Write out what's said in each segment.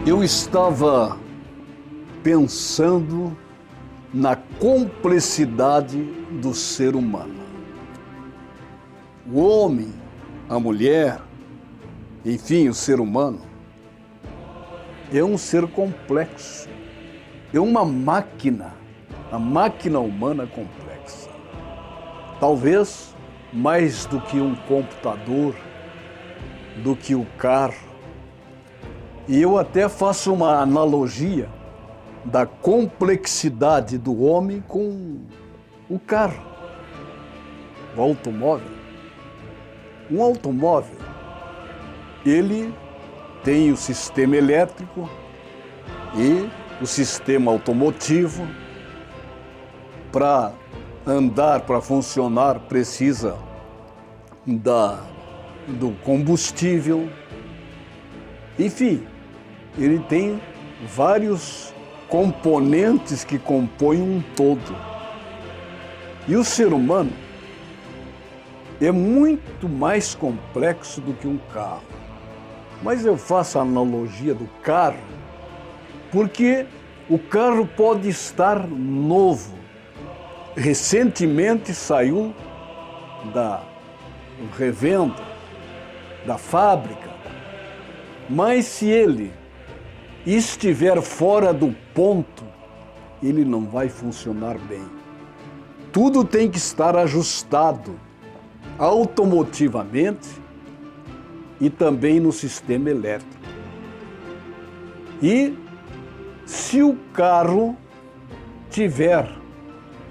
Eu estava pensando na complexidade do ser humano. O homem, a mulher, enfim, o ser humano, é um ser complexo. É uma máquina, a máquina humana complexa. Talvez mais do que um computador, do que o carro. E eu até faço uma analogia da complexidade do homem com o carro, o automóvel. Um automóvel, ele tem o sistema elétrico e o sistema automotivo. Para andar, para funcionar, precisa do combustível. Enfim, ele tem vários componentes que compõem um todo. E o ser humano é muito mais complexo do que um carro. Mas eu faço a analogia do carro, porque o carro pode estar novo. Recentemente saiu da revenda, da fábrica. Mas se ele estiver fora do ponto, ele não vai funcionar bem. Tudo tem que estar ajustado automotivamente e também no sistema elétrico. E se o carro tiver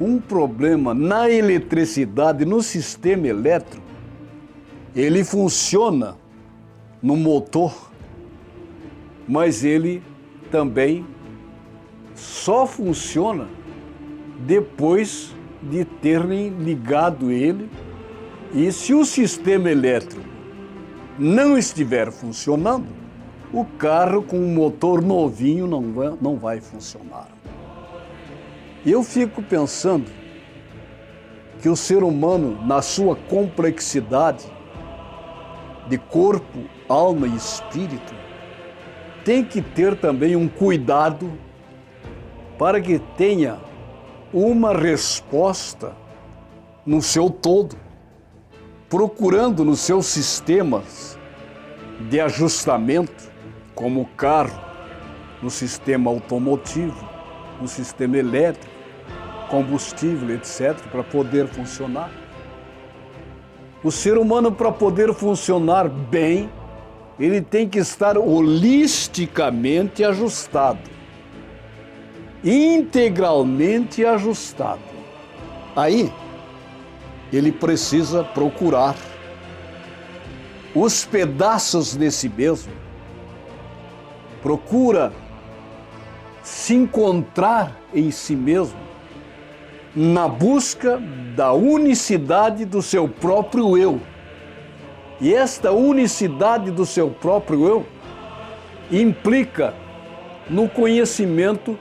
um problema na eletricidade, no sistema elétrico, ele funciona no motor, mas ele também só funciona depois de terem ligado ele. E se o sistema elétrico não estiver funcionando, o carro com um motor novinho não vai funcionar. Eu fico pensando que o ser humano, na sua complexidade de corpo, alma e espírito, tem que ter também um cuidado para que tenha uma resposta no seu todo, procurando nos seus sistemas de ajustamento, como o carro, no sistema automotivo, no sistema elétrico, combustível, etc., para poder funcionar. O ser humano, para poder funcionar bem, ele tem que estar holisticamente ajustado, integralmente ajustado. Aí, ele precisa procurar os pedaços de si mesmo, procura se encontrar em si mesmo, na busca da unicidade do seu próprio eu. E esta unicidade do seu próprio eu implica no conhecimento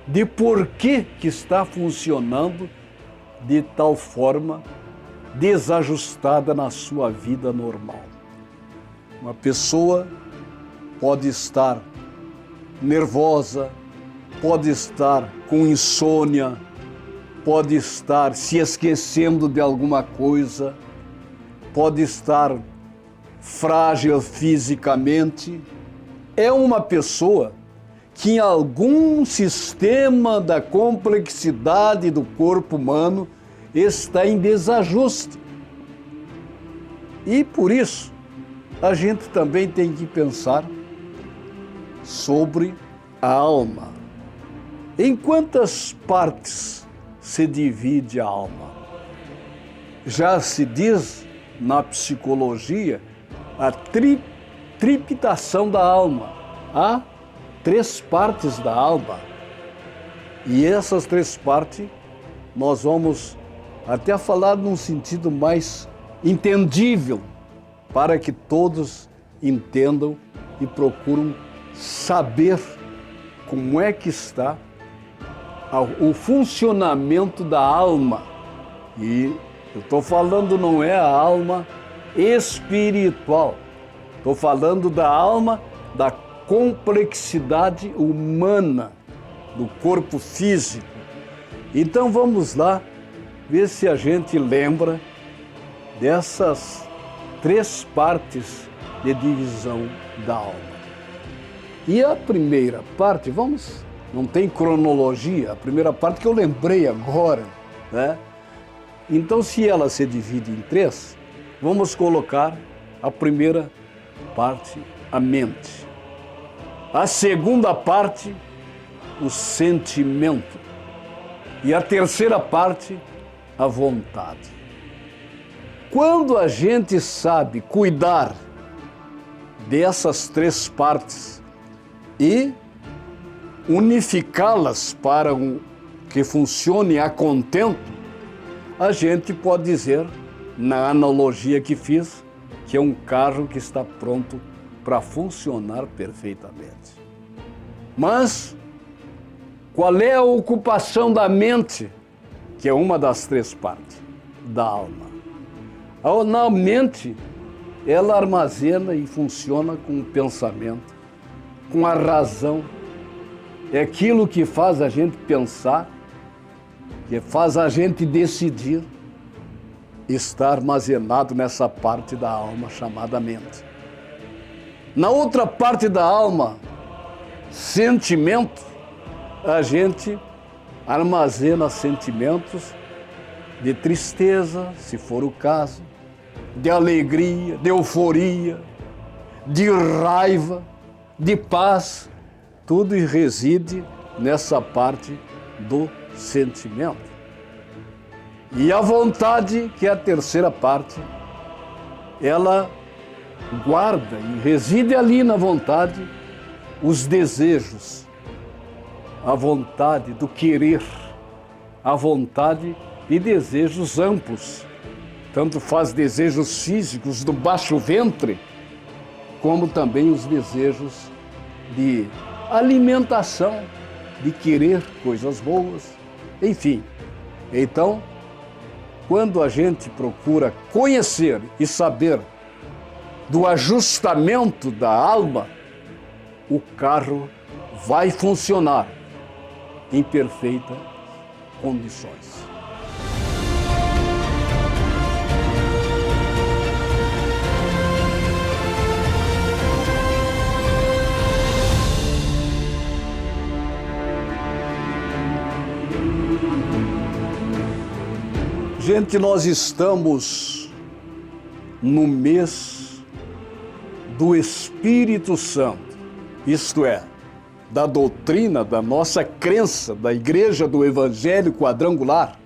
de por que está funcionando de tal forma desajustada na sua vida normal. Uma pessoa pode estar nervosa, pode estar com insônia, pode estar se esquecendo de alguma coisa, pode estar frágil fisicamente. É uma pessoa que em algum sistema da complexidade do corpo humano está em desajuste. E por isso, a gente também tem que pensar sobre a alma. Em quantas partes se divide a alma? Já se diz na psicologia a triptação da alma. Há 3 partes da alma. E essas 3 partes nós vamos até falar num sentido mais entendível, para que todos entendam e procuram saber como é que está o funcionamento da alma. E eu estou falando não é a alma espiritual, estou falando da alma da complexidade humana do corpo físico. Então vamos lá ver se a gente lembra dessas 3 partes de divisão da alma. E a primeira parte, não tem cronologia, a primeira parte que eu lembrei agora, né? Então, se ela se divide em 3, vamos colocar a primeira parte, a mente. A segunda parte, o sentimento. E a terceira parte, a vontade. Quando a gente sabe cuidar dessas 3 partes e unificá-las para que funcione a contento, a gente pode dizer, na analogia que fiz, que é um carro que está pronto para funcionar perfeitamente. Mas qual é a ocupação da mente, que é uma das 3 partes da alma? Na mente, ela armazena e funciona com o pensamento, com a razão. É aquilo que faz a gente pensar, que faz a gente decidir, está armazenado nessa parte da alma chamada mente. Na outra parte da alma, sentimento, a gente armazena sentimentos de tristeza, se for o caso, de alegria, de euforia, de raiva, de paz, tudo reside nessa parte do sentimento. E a vontade, que é a terceira parte, ela guarda e reside ali na vontade os desejos, a vontade do querer, a vontade e desejos amplos. Tanto faz desejos físicos do baixo ventre, como também os desejos de alimentação, de querer coisas boas, enfim. Então, quando a gente procura conhecer e saber do ajustamento da alma, o carro vai funcionar em perfeitas condições. Gente, nós estamos no mês do Espírito Santo, isto é, da doutrina, da nossa crença, da Igreja do Evangelho Quadrangular.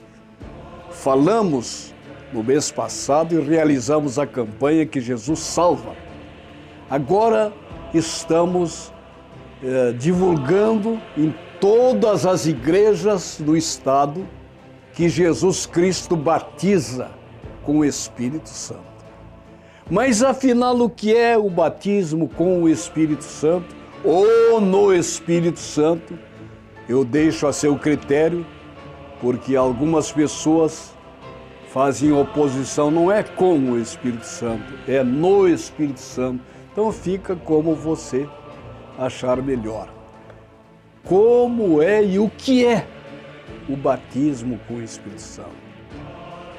Falamos no mês passado e realizamos a campanha que Jesus salva. Agora estamos divulgando em todas as igrejas do estado que Jesus Cristo batiza com o Espírito Santo. Mas afinal, o que é o batismo com o Espírito Santo ou no Espírito Santo? Eu deixo a seu critério, porque algumas pessoas fazem oposição, não é com o Espírito Santo, é no Espírito Santo. Então fica como você achar melhor. Como é e o que é o batismo com o Espírito Santo?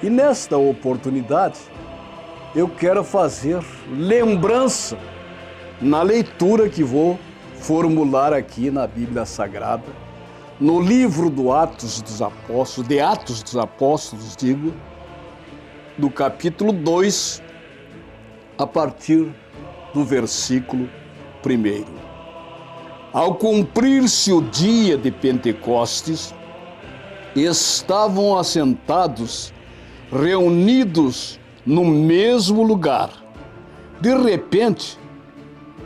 E nesta oportunidade, eu quero fazer lembrança na leitura que vou formular aqui na Bíblia Sagrada, no livro do Atos dos Apóstolos, do capítulo 2, a partir do versículo 1. Ao cumprir-se o dia de Pentecostes, estavam assentados, reunidos no mesmo lugar. De repente,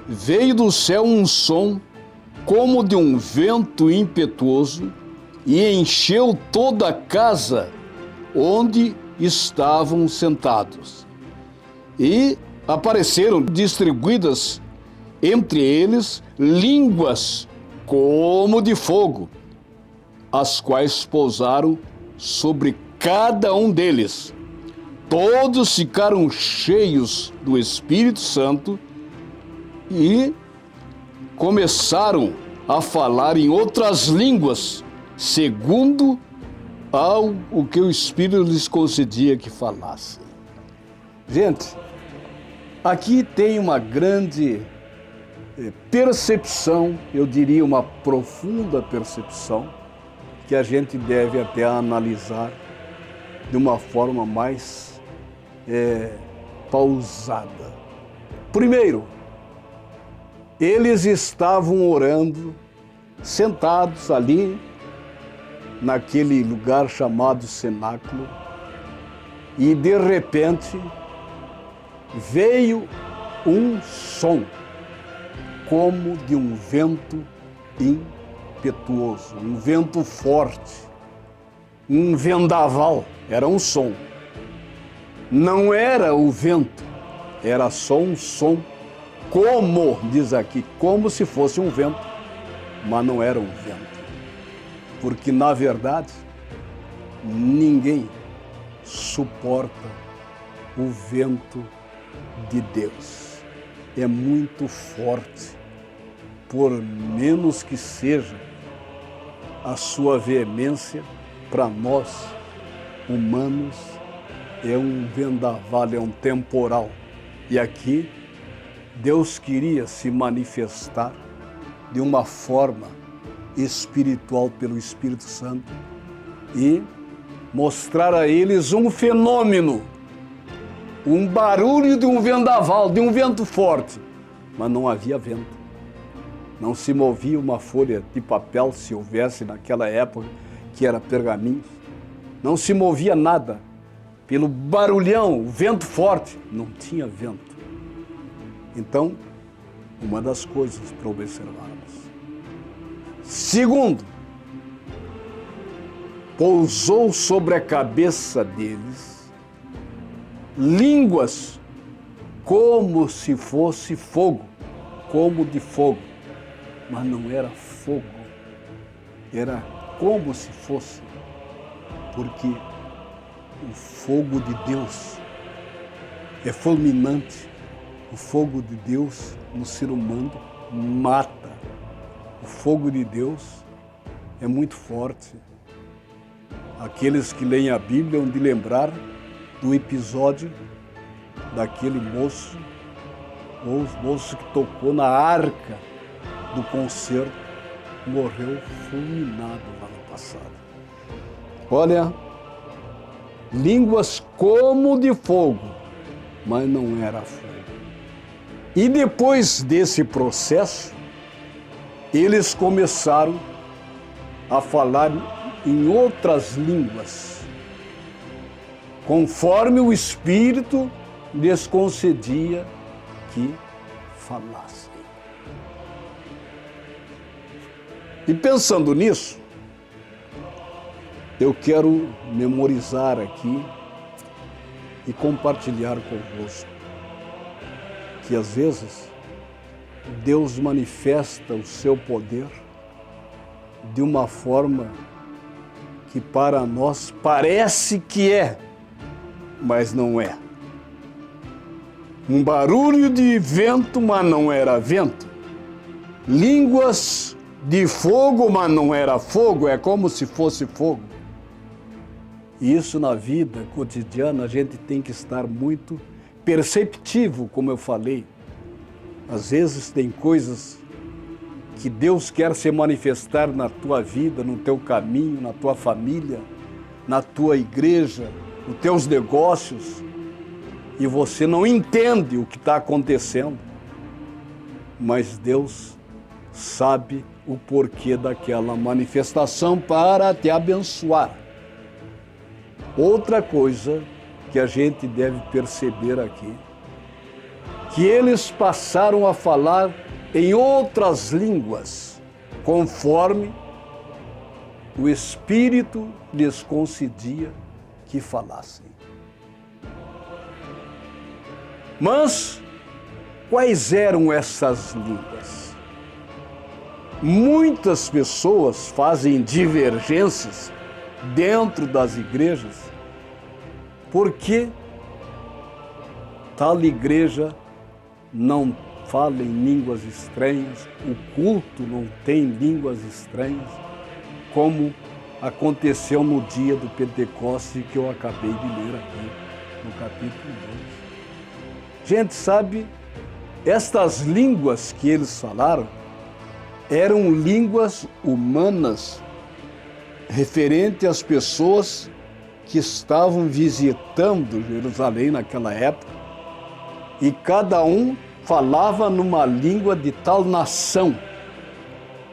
veio do céu um som como de um vento impetuoso e encheu toda a casa onde estavam sentados. E apareceram distribuídas entre eles línguas como de fogo, as quais pousaram sobre cada um deles. Todos ficaram cheios do Espírito Santo e começaram a falar em outras línguas, segundo o que o Espírito lhes concedia que falassem. Gente, aqui tem uma grande percepção, eu diria uma profunda percepção, que a gente deve até analisar de uma forma mais pausada. Primeiro, eles estavam orando, sentados ali, naquele lugar chamado cenáculo, e de repente veio um som, como de um vento impetuoso, um vento forte, um vendaval, era um som. Não era o vento, era só um som, como, diz aqui, como se fosse um vento, mas não era um vento. Porque, na verdade, ninguém suporta o vento de Deus. É muito forte, por menos que seja a sua veemência, para nós, humanos, é um vendaval, é um temporal. E aqui, Deus queria se manifestar de uma forma espiritual pelo Espírito Santo e mostrar a eles um fenômeno, um barulho de um vendaval, de um vento forte, mas não havia vento. Não se movia uma folha de papel, se houvesse naquela época, que era pergaminho. Não se movia nada. Pelo barulhão, o vento forte, não tinha vento. Então, uma das coisas para observarmos. Segundo, pousou sobre a cabeça deles línguas como se fosse fogo, como de fogo, mas não era fogo, era como se fosse, porque o fogo de Deus é fulminante, o fogo de Deus no ser humano mata. O fogo de Deus é muito forte. Aqueles que leem a Bíblia hão de lembrar do episódio daquele moço, ou o moço que tocou na arca do concerto, morreu fulminado lá no passado. Olha, línguas como de fogo, mas não era fogo. E depois desse processo, eles começaram a falar em outras línguas, conforme o Espírito lhes concedia que falassem. E pensando nisso, eu quero memorizar aqui e compartilhar convosco que às vezes Deus manifesta o seu poder de uma forma que para nós parece que é, mas não é. Um barulho de vento, mas não era vento. Línguas de fogo, mas não era fogo, é como se fosse fogo. E isso na vida cotidiana a gente tem que estar muito perceptivo, como eu falei. Às vezes tem coisas que Deus quer se manifestar na tua vida, no teu caminho, na tua família, na tua igreja, nos teus negócios, e você não entende o que está acontecendo, mas Deus sabe o porquê daquela manifestação para te abençoar. Outra coisa que a gente deve perceber aqui, que eles passaram a falar em outras línguas, conforme o Espírito lhes concedia que falassem. Mas quais eram essas línguas? Muitas pessoas fazem divergências dentro das igrejas porque tal igreja não fala em línguas estranhas, o culto não tem línguas estranhas, como aconteceu no dia do Pentecoste que eu acabei de ler aqui, no capítulo 2. Gente, sabe, estas línguas que eles falaram eram línguas humanas referente às pessoas que estavam visitando Jerusalém naquela época, e cada um falava numa língua de tal nação.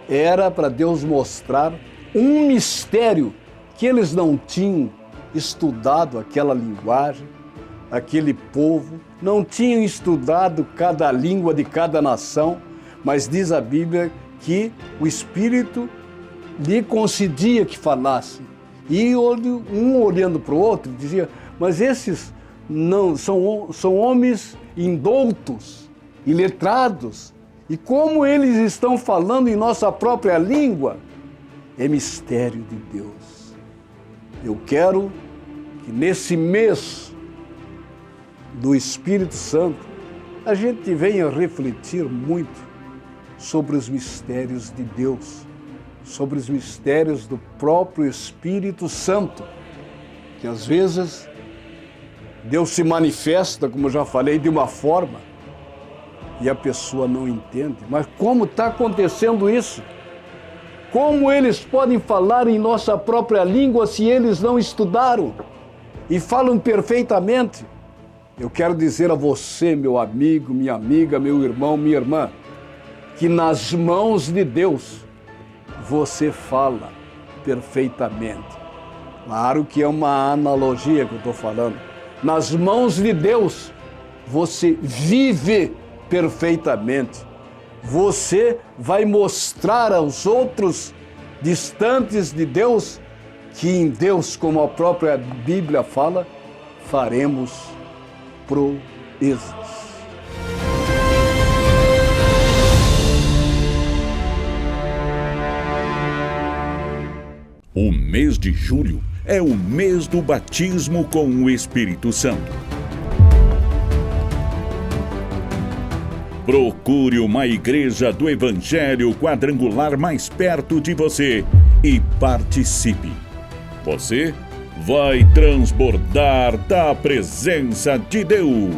Era para Deus mostrar um mistério que eles não tinham estudado aquela linguagem, aquele povo, não tinham estudado cada língua de cada nação, mas diz a Bíblia que o Espírito lhe concedia que falasse. E um olhando para o outro dizia, mas esses não são homens indoutos, iletrados, e como eles estão falando em nossa própria língua? É mistério de Deus. Eu quero que nesse mês do Espírito Santo a gente venha refletir muito sobre os mistérios de Deus, sobre os mistérios do próprio Espírito Santo, que às vezes Deus se manifesta, como eu já falei, de uma forma e a pessoa não entende. Mas como está acontecendo isso? Como eles podem falar em nossa própria língua se eles não estudaram e falam perfeitamente? Eu quero dizer a você, meu amigo, minha amiga, meu irmão, minha irmã, que nas mãos de Deus você fala perfeitamente. Claro que é uma analogia que eu estou falando. Nas mãos de Deus você vive perfeitamente. Você vai mostrar aos outros distantes de Deus que em Deus, como a própria Bíblia fala, faremos proezas. O mês de julho é o mês do batismo com o Espírito Santo. Procure uma igreja do Evangelho Quadrangular mais perto de você e participe. Você vai transbordar da presença de Deus.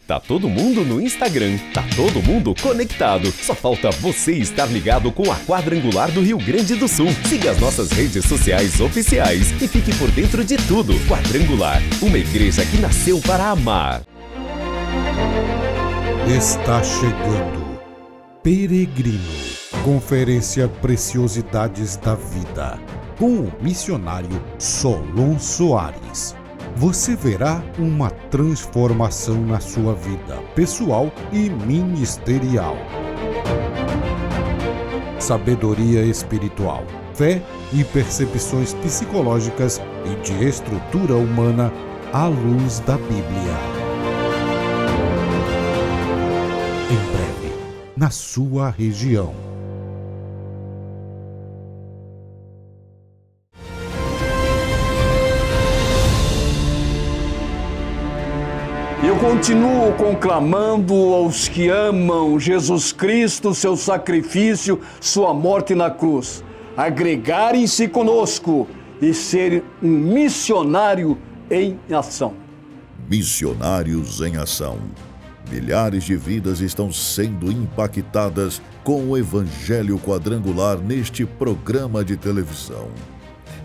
Tá todo mundo no Instagram, tá todo mundo conectado. Só falta você estar ligado com a Quadrangular do Rio Grande do Sul. Siga as nossas redes sociais oficiais e fique por dentro de tudo. Quadrangular, uma igreja que nasceu para amar. Está chegando Peregrino, Conferência Preciosidades da Vida, com o missionário Solon Soares. Você verá uma transformação na sua vida pessoal e ministerial. Sabedoria espiritual, fé e percepções psicológicas e de estrutura humana à luz da Bíblia. Em breve, na sua região. Eu continuo conclamando aos que amam Jesus Cristo, seu sacrifício, sua morte na cruz, agregarem-se conosco e serem um missionário em ação. Missionários em ação. Milhares de vidas estão sendo impactadas com o Evangelho Quadrangular neste programa de televisão.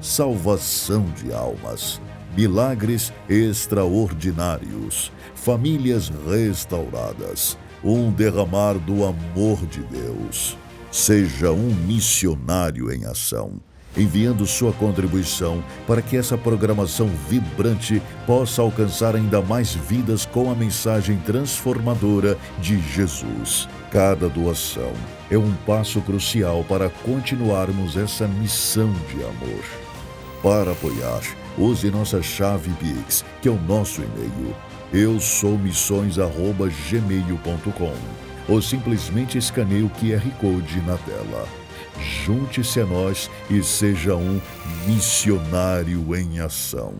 Salvação de almas, milagres extraordinários, famílias restauradas, um derramar do amor de Deus. Seja um missionário em ação, enviando sua contribuição para que essa programação vibrante possa alcançar ainda mais vidas com a mensagem transformadora de Jesus. Cada doação é um passo crucial para continuarmos essa missão de amor. Para apoiar, use nossa chave Pix, que é o nosso e-mail, eusoumissões@gmail.com, ou simplesmente escaneie o QR Code na tela. Junte-se a nós e seja um missionário em ação.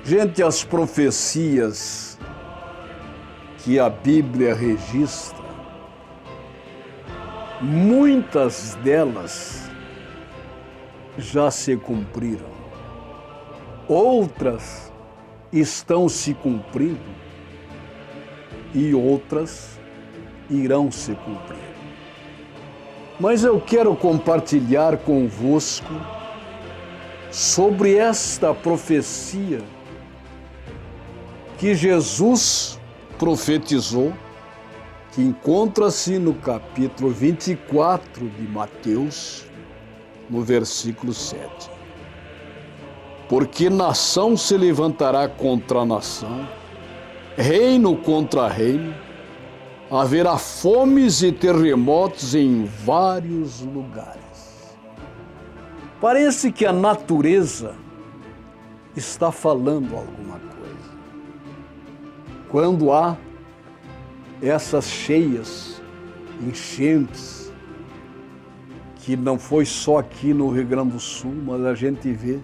Gente, as profecias que a Bíblia registra, muitas delas já se cumpriram. Outras estão se cumprindo e outras irão se cumprir. Mas eu quero compartilhar convosco sobre esta profecia que Jesus profetizou, que encontra-se no capítulo 24 de Mateus, no versículo 7. Porque nação se levantará contra nação, reino contra reino, haverá fomes e terremotos em vários lugares. Parece que a natureza está falando alguma coisa. Quando há essas cheias, enchentes, que não foi só aqui no Rio Grande do Sul, mas a gente vê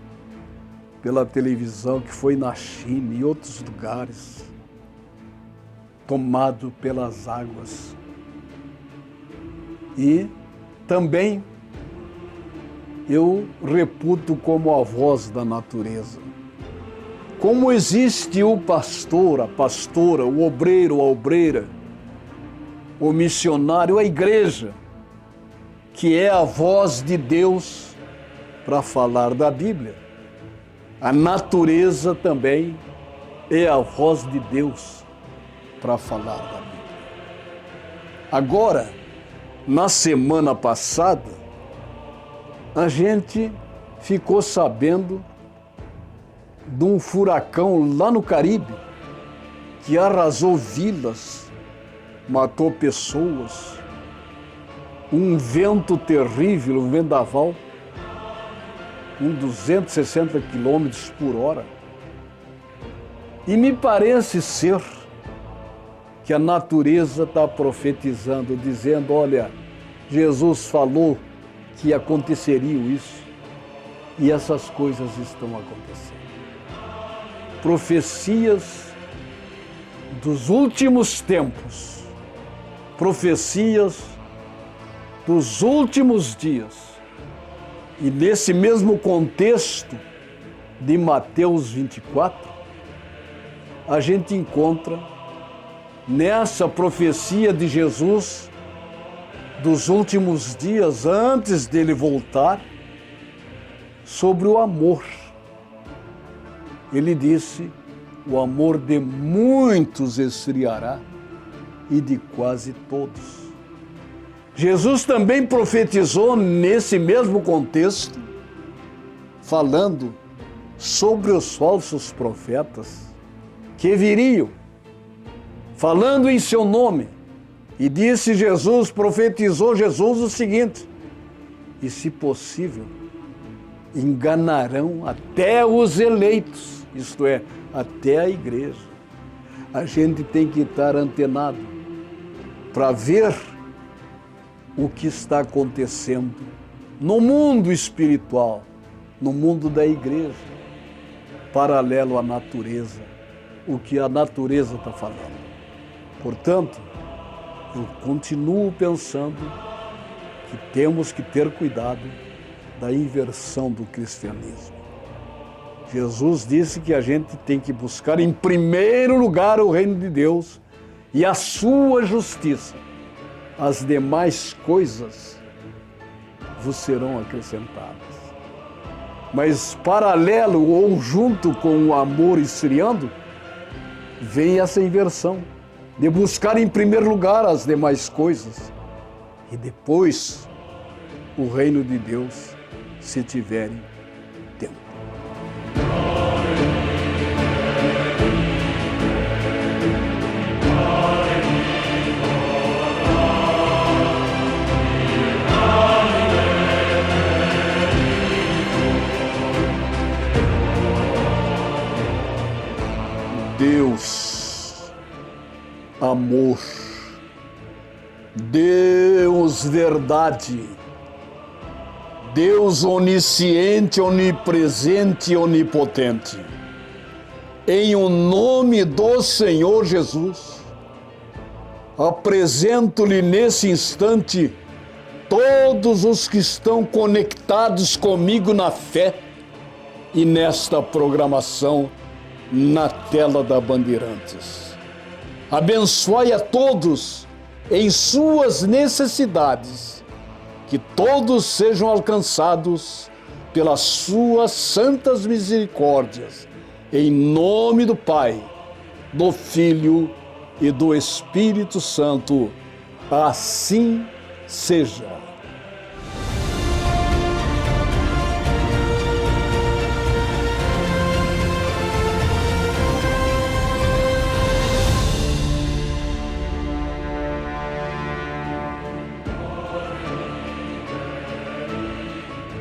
pela televisão que foi na China e outros lugares, tomado pelas águas. E também eu reputo como a voz da natureza. Como existe o pastor, a pastora, o obreiro, a obreira, o missionário, a igreja, que é a voz de Deus para falar da Bíblia. A natureza também é a voz de Deus para falar da Bíblia. Agora, na semana passada, a gente ficou sabendo de um furacão lá no Caribe que arrasou vilas, matou pessoas, um vento terrível, um vendaval, com 260 quilômetros por hora. E me parece ser que a natureza está profetizando, dizendo, olha, Jesus falou que aconteceria isso, e essas coisas estão acontecendo. Profecias dos últimos tempos, profecias dos últimos dias. E nesse mesmo contexto de Mateus 24, a gente encontra nessa profecia de Jesus dos últimos dias, antes dele voltar, sobre o amor. Ele disse, o amor de muitos esfriará e de quase todos. Jesus também profetizou nesse mesmo contexto, falando sobre os falsos profetas que viriam, falando em seu nome. E disse Jesus, profetizou Jesus o seguinte, e se possível, enganarão até os eleitos, isto é, até a igreja. A gente tem que estar antenado para ver o que está acontecendo no mundo espiritual, no mundo da igreja, paralelo à natureza, o que a natureza está falando. Portanto, eu continuo pensando que temos que ter cuidado da inversão do cristianismo. Jesus disse que a gente tem que buscar em primeiro lugar o reino de Deus e a sua justiça. As demais coisas vos serão acrescentadas. Mas paralelo ou junto com o amor esfriando, vem essa inversão de buscar em primeiro lugar as demais coisas e depois o reino de Deus, se tiverem tempo. Deus verdade, Deus onisciente, onipresente e onipotente, em o nome do Senhor Jesus, apresento-lhe nesse instante todos os que estão conectados comigo na fé e nesta programação na tela da Bandeirantes. Abençoe a todos em suas necessidades, que todos sejam alcançados pelas suas santas misericórdias, em nome do Pai, do Filho e do Espírito Santo. Assim seja.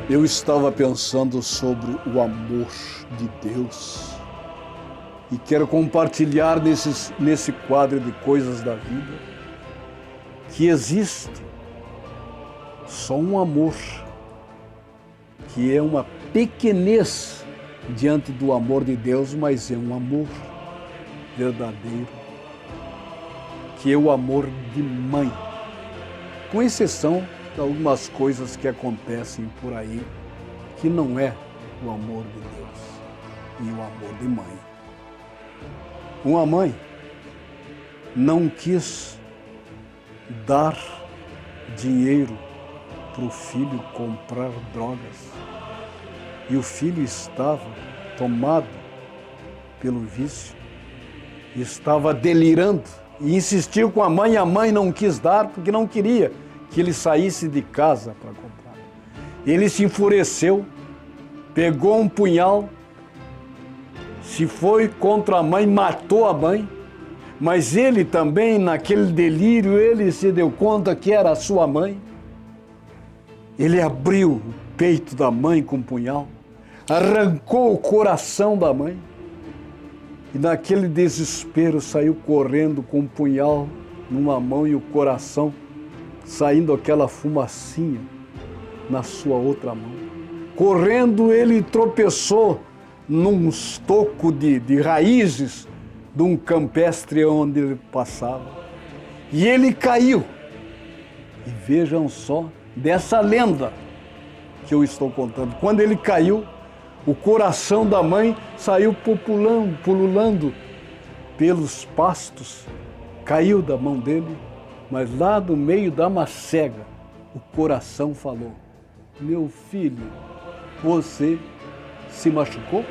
Eu estava pensando sobre o amor de Deus e quero compartilhar nesse quadro de coisas da vida que existe só um amor, que é uma pequenez diante do amor de Deus, mas é um amor verdadeiro, que é o amor de mãe, com exceção de algumas coisas que acontecem por aí, que não é o amor de Deus e o amor de mãe. Uma mãe não quis dar dinheiro para o filho comprar drogas, e o filho estava tomado pelo vício, estava delirando e insistiu com a mãe não quis dar porque não queria que ele saísse de casa para comprar. Ele se enfureceu, pegou um punhal, se foi contra a mãe, matou a mãe, mas ele também, naquele delírio, ele se deu conta que era a sua mãe. Ele abriu o peito da mãe com um punhal, arrancou o coração da mãe e naquele desespero saiu correndo com um punhal numa mão e o coração saindo aquela fumacinha na sua outra mão. Correndo, ele tropeçou num estoco de raízes de um campestre onde ele passava. E ele caiu. E vejam só, dessa lenda que eu estou contando. Quando ele caiu, o coração da mãe saiu pululando pelos pastos, caiu da mão dele, mas lá no meio da macega, o coração falou: meu filho, você se machucou?